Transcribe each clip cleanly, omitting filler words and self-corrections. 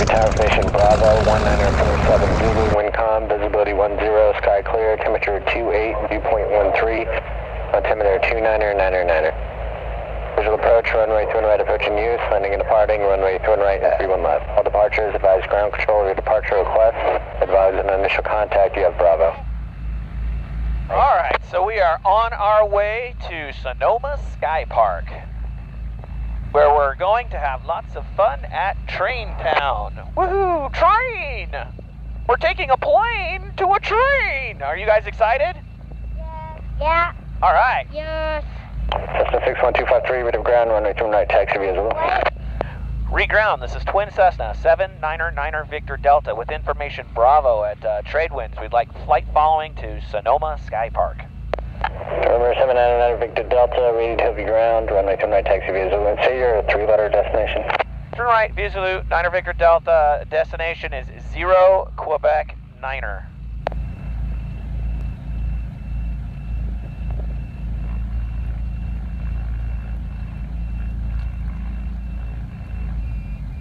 Tower Station Bravo, 1947 Zulu, Windcom, visibility 10, sky clear, temperature 28, viewpoint 13, altimeter 29er. Visual approach, runway 21 right approaching use, landing and departing, runway 21 right, 31 left. All departures, advise ground control of your departure request, advise an initial contact, you have Bravo. Alright, so we are on our way to Sonoma Skypark, where we're going to have lots of fun at TrainTown. Woohoo! Train! We're taking a plane to a train! Are you guys excited? Yeah. Alright. Yes. Cessna 61253, rate of ground, runway 21 right, taxi visible. Reground, this is Twin Cessna, 799er Victor Delta, with information Bravo at Tradewinds. We'd like flight following to Sonoma Skypark. November 799 Victor Delta, ready to heavy ground, runway 21 right, taxi visible. And say your three-letter destination. Turn right, Vizulu, 9er Victor Delta, destination is 0 Quebec 9er.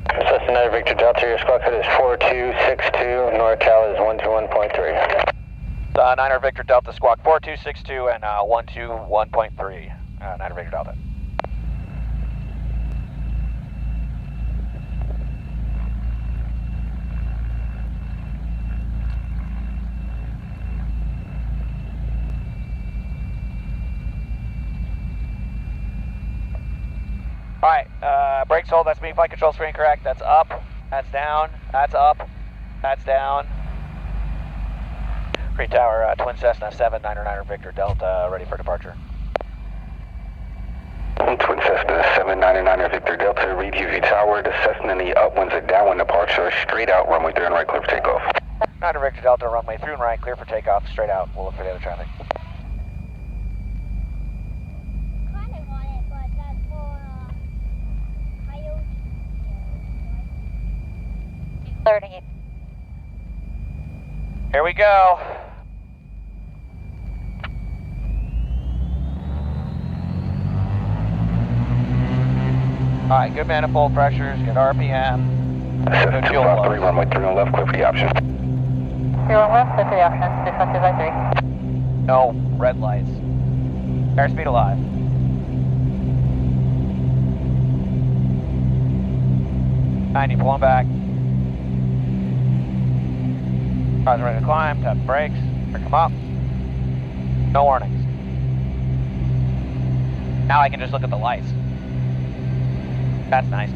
Cessna 9 Victor Delta, your squawk code is 4262, NorCal is 121.3. 9er Victor Delta, squawk 4262 and 121.3, 9er Victor Delta. Alright, brakes hold, that's me, flight control screen correct, that's up, that's down, that's up, that's down. Free Tower, Twin Cessna 799er Victor Delta, ready for departure. Twin Cessna 799er Victor Delta, read UV Tower, the Cessna in the upwinds and downwind departure, straight out, runway 3 and right, clear for takeoff. 9er Victor Delta, runway 3 and right, clear for takeoff, straight out, we'll look for the other traffic. Here we go. Alright, good manifold pressures, good RPM. Cessna 253, runway 3 on left, clear for the option. 3 on left, clear for the option, 61253. No red lights. Airspeed alive. Pulling back. Cars ready to climb, tap brakes, pick them up. No warnings. Now I can just look at the lights. That's nice.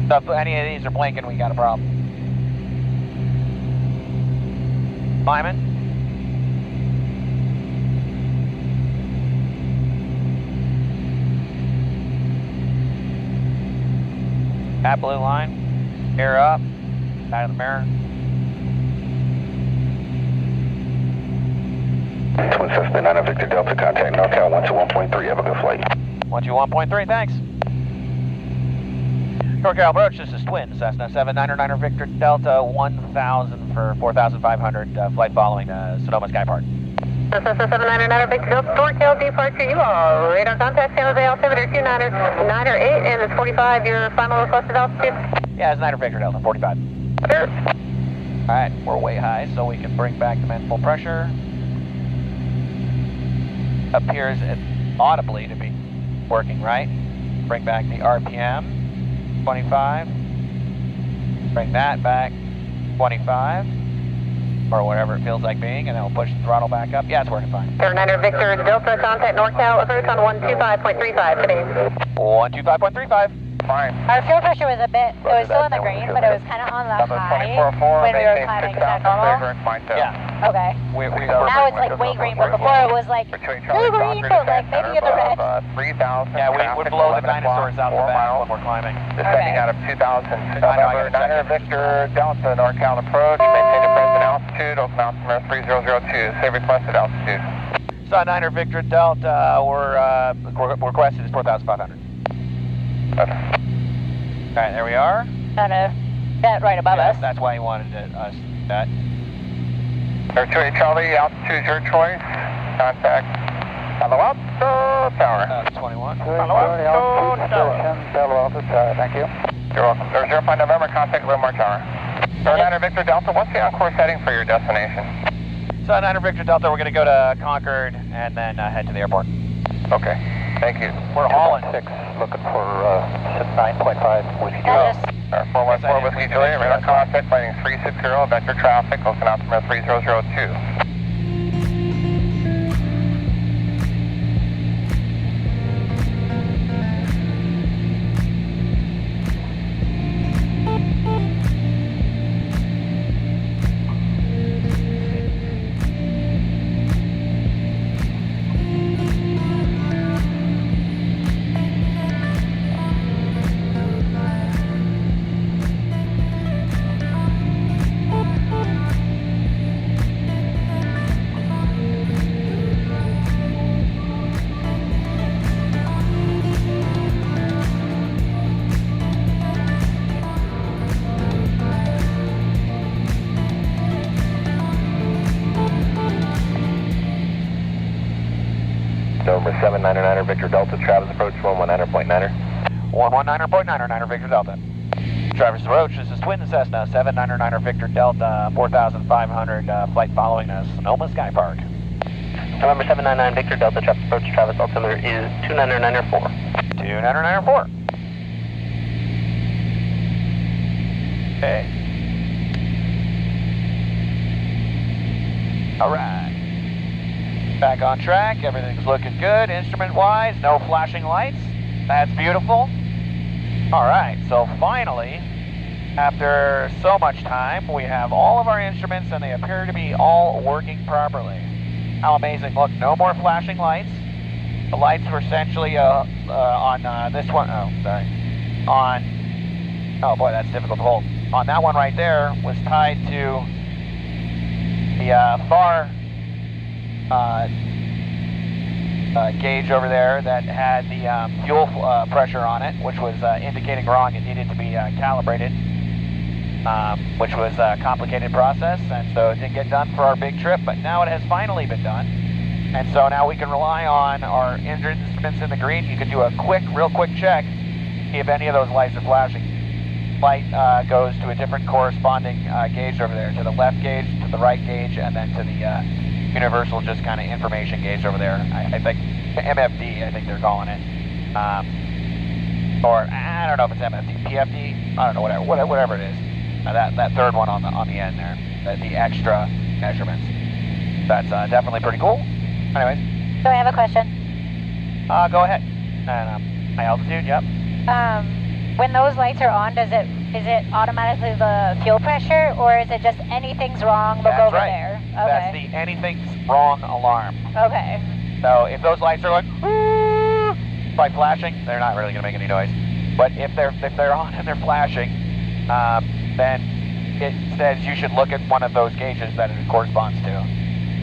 So if any of these are blinking, we got a problem. Climbing. That blue line, air up, side of the mirror. Twin Cessna 9 Victor Delta, contact NorCal 121.3, have a good flight. 121.3, thanks. NorCal approach, this is Twin Cessna 799er Victor Delta, 1000 for 4500, flight following Sonoma Skypark. Cessna 799er Victor Delta, NorCal departure, you are radar contact, San Jose altimeter 29er 8, and it's 45, your final requested altitude? Yeah, it's 9er Victor Delta, 45. Sure. Alright, we're way high, so we can bring back the manifold pressure. Appears audibly to be working right. Bring back the RPM, 25. Bring that back, 25. Or whatever it feels like being, and then we'll push the throttle back up. Yeah, it's working fine. 9er Victor Delta, contact NorCal approach on 125.35 today. 125.35. Fine. Our fuel pressure was it was still in the green, but it was kind of on the high when we were climbing. Is that normal? Yeah. Okay. Now it's like way green, but before it was like still green, but like maybe in the red. Yeah, we would blow the dinosaurs out the back when we're climbing. Descending out of 2000, November 9er Victor Delta, NorCal approach, maintain the present altitude, open altimeter 3002, save requested altitude. So 9er Victor Delta, we're requested is 4,500. Alright, there we are. Kind of that right above us. That's why he wanted us that. Air 28 Charlie, altitude your choice. Contact Palo Alto Tower. 21. Palo Alto Tower. Hello, office. Thank you. You're welcome. 05 November, contact Wilmar Tower. 9 Victor Delta, what's the on-course heading for your destination? So 9 Victor Delta, we're going to go to Concord and then head to the airport. Okay, thank you. We're hauling. 6, looking for 9.5 Whiskey Got Juliet. us. 414 Whiskey Juliet, radar contact, flighting 360, vector traffic, looking out from 3002. November 799er Victor Delta, Travis approach 119.9er. 119.9er, 9er Victor Delta. Travis approach, this is Twin Cessna, 799er Victor Delta, 4,500, flight following us, Sonoma Skypark. November 799 Victor Delta, Travis approach, Travis altimeter is 299er4. 299er4. Okay. All right. Back on track, everything's looking good, instrument-wise, no flashing lights. That's beautiful. All right, so finally, after so much time, we have all of our instruments and they appear to be all working properly. How amazing. Look, no more flashing lights. The lights were essentially on this one, oh, sorry. Oh boy, that's difficult to hold. On that one right there was tied to the far gauge over there that had the fuel pressure on it, which was indicating wrong. It needed to be calibrated, which was a complicated process, and so it didn't get done for our big trip, but now it has finally been done. And so now we can rely on our instruments in the green. You can do a real quick check, see if any of those lights are flashing. Light goes to a different corresponding gauge over there, to the left gauge, to the right gauge, and then to the universal just kind of information gauge over there. I think MFD, I think they're calling it. Or I don't know if it's MFD, PFD, I don't know, whatever it is. That third one on the end there, the extra measurements. That's definitely pretty cool. Anyways. So I have a question. Go ahead. And high altitude, yep. When those lights are on, is it automatically the fuel pressure, or is it just anything's wrong, look over there? Okay. That's the anything's wrong alarm. Okay. So if those lights are like, by flashing, they're not really going to make any noise. But if they're on and they're flashing, then it says you should look at one of those gauges that it corresponds to.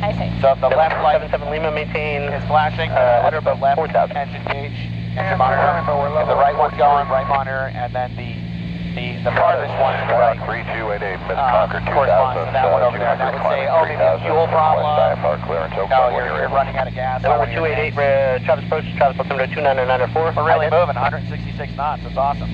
I see. So if the left light 77 Lima maintain is flashing, look at the left engine gauge, engine monitor. If the right one's going, right monitor, and then the farthest one to the right 3288 corresponds to that one over there. That would say, oh, maybe a fuel problem. No, you're running out of gas. Number 288, Travis approach, Travis altimeter 299er4. We're really moving, 166 knots. That's awesome.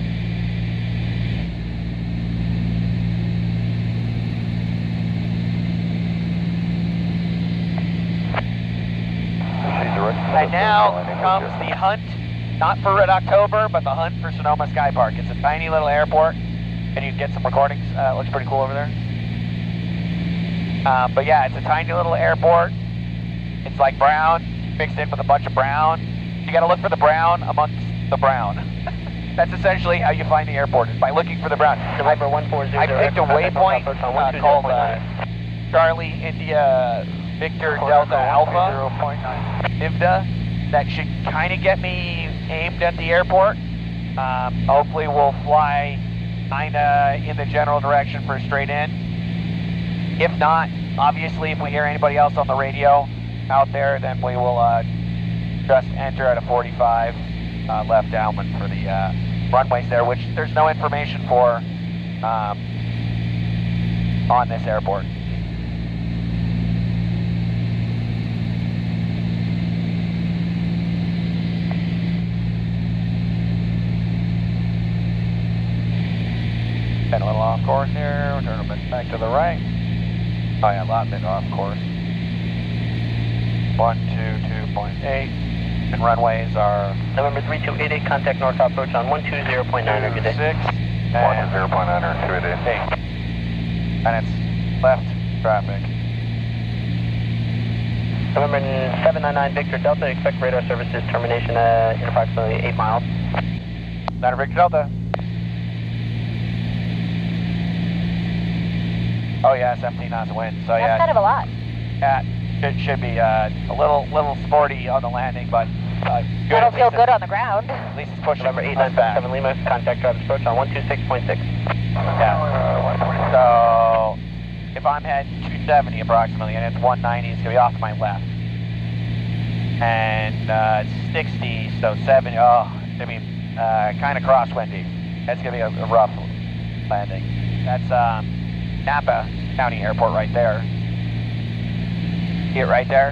And now comes the hunt, not for Red October, but the hunt for Sonoma Skypark. It's a tiny little airport, and you can get some recordings. It looks pretty cool over there. But yeah, it's a tiny little airport. It's like brown, mixed in with a bunch of brown. You gotta look for the brown amongst the brown. That's essentially how you find the airport, is by looking for the brown. I picked a waypoint called Charlie India Victor Delta Alpha, IVDA, that should kind of get me aimed at the airport. Hopefully we'll fly kind of in the general direction for a straight in. If not, obviously if we hear anybody else on the radio out there, then we will just enter at a 45 left downwind for the runways there, which there's no information for on this airport. Been a little off course here. We'll turn a bit back to the right. Oh yeah, a lot bit off course. 122.8. And runways are November 3288, contact north approach on 120.9, good day. 6 and 120.9, 288. 8. And it's left traffic. November 799, Victor Delta, expect radar services termination in approximately 8 miles. Niner Victor Delta. Oh yeah, 17 knots of wind. So That's yeah, kind of a lot. yeah, should be a little sporty on the landing, but good. That'll feel good on the ground. At least it's pushing November us back. 8957 Lima, contact driver's approach on 126.6. Yeah. So if I'm heading 270 approximately, and it's 190, it's gonna be off to my left. And it's 60, so 70. Oh, I mean, kind of crosswindy. That's gonna be a rough landing. That's Napa County Airport right there. See it right there?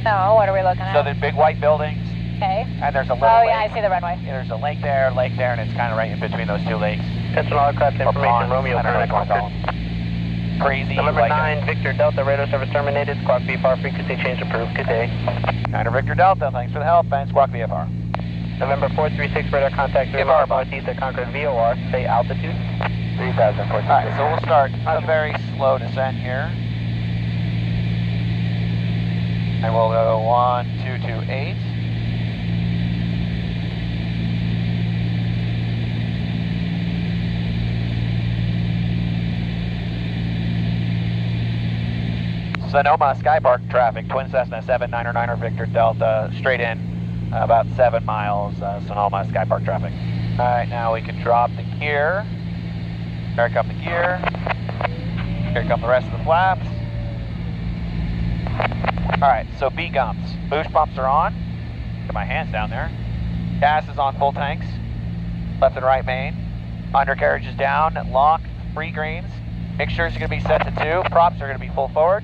No, what are we looking at? So there's big white buildings, Okay. and there's a little Oh lake. yeah, I see the runway. There's a lake there, and it's kind of right in between those two lakes. Attention all aircraft Or information, ponds, Romeo I don't know what you current want to call them. Crazy. November like 9, Victor Delta, radar service terminated, squawk VFR, frequency change approved, good day. Niner Victor Delta, thanks for the help, and squawk VFR. November 436, radar contact through VFR, northeast at Concord VOR, say altitude. 3,000. All right, so we'll start a very slow descent here. And we'll go 1228. Sonoma Skypark traffic, twin Cessna 799er Victor Delta, straight in, about 7 miles, Sonoma Skypark traffic. All right, now we can drop the gear. Here come the gear. Here come the rest of the flaps. All right, so B gums. Boost pumps are on. Get my hands down there. Gas is on full tanks. Left and right main. Undercarriage is down. Lock, 3 greens. Mixtures are going to be set to 2. Props are going to be full forward.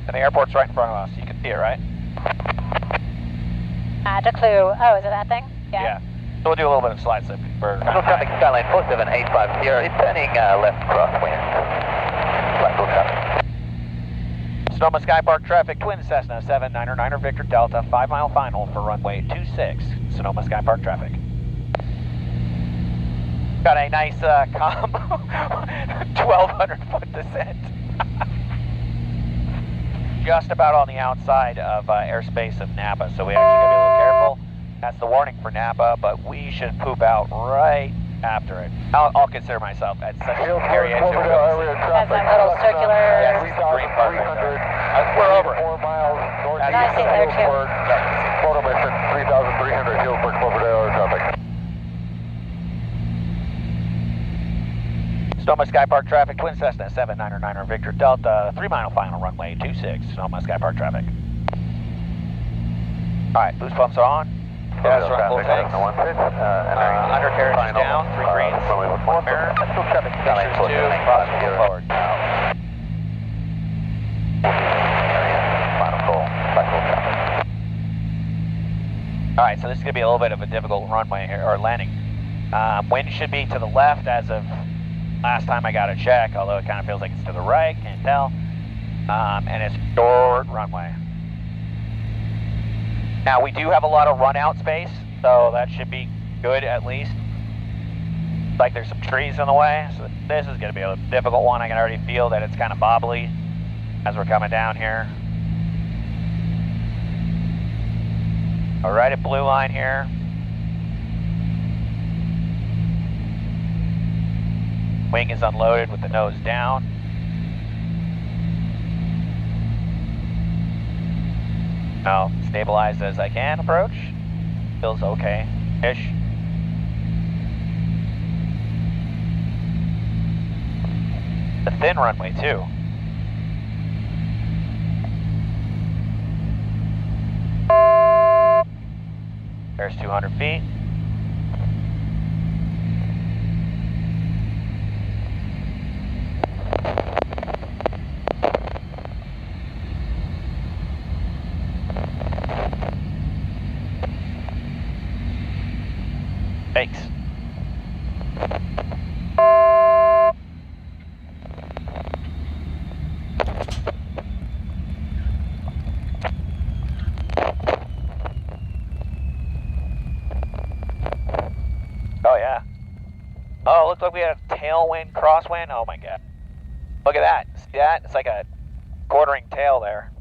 And the airport's right in front of us. You can see it, right? The clue. Oh, is it that thing? Yeah. So we'll do a little bit of slide slip. Central traffic Skyline 47850, it's turning left crosswind. Lateral traffic. Sonoma Skypark traffic, twin Cessna 799er Victor Delta, 5 mile final for runway 26, Sonoma Skypark traffic. Got a nice calm 1,200 foot descent. Just about on the outside of airspace of Napa, so we actually gotta be a little careful. That's the warning for Napa, but we should poop out right after it. I'll consider myself at such a scary edge. Has that little circular. Yes, green part right there. We're over it. 4 miles northeast I see there too. Photo mission 3,300 Hillsburg, over traffic. Sonoma Skypark traffic, twin Cessna 799er Victor Delta, 3 mile final runway 26, Sonoma Skypark traffic. All right, boost pumps are on. Gas run full tanks. Undercarriage is down, 3 greens, 1 mirror. Central traffic Skyline Mixtures 2, props full forward. Final call, lateral traffic. All right, so this is going to be a little bit of a difficult runway here, or landing. Wind should be to the left as of last time I got a check, although it kind of feels like it's to the right, can't tell. And it's short runway. Now we do have a lot of run out space, so that should be good at least. Like there's some trees in the way, so this is going to be a difficult one. I can already feel that it's kind of bobbly as we're coming down here. All right, at blue line here. Wing is unloaded with the nose down. Now, stabilized as I can approach. Feels okay-ish. The thin runway too. There's 200 feet. Thanks. Oh, looks like we had a tailwind, crosswind. Oh my god. Look at that. See that? It's like a quartering tail there.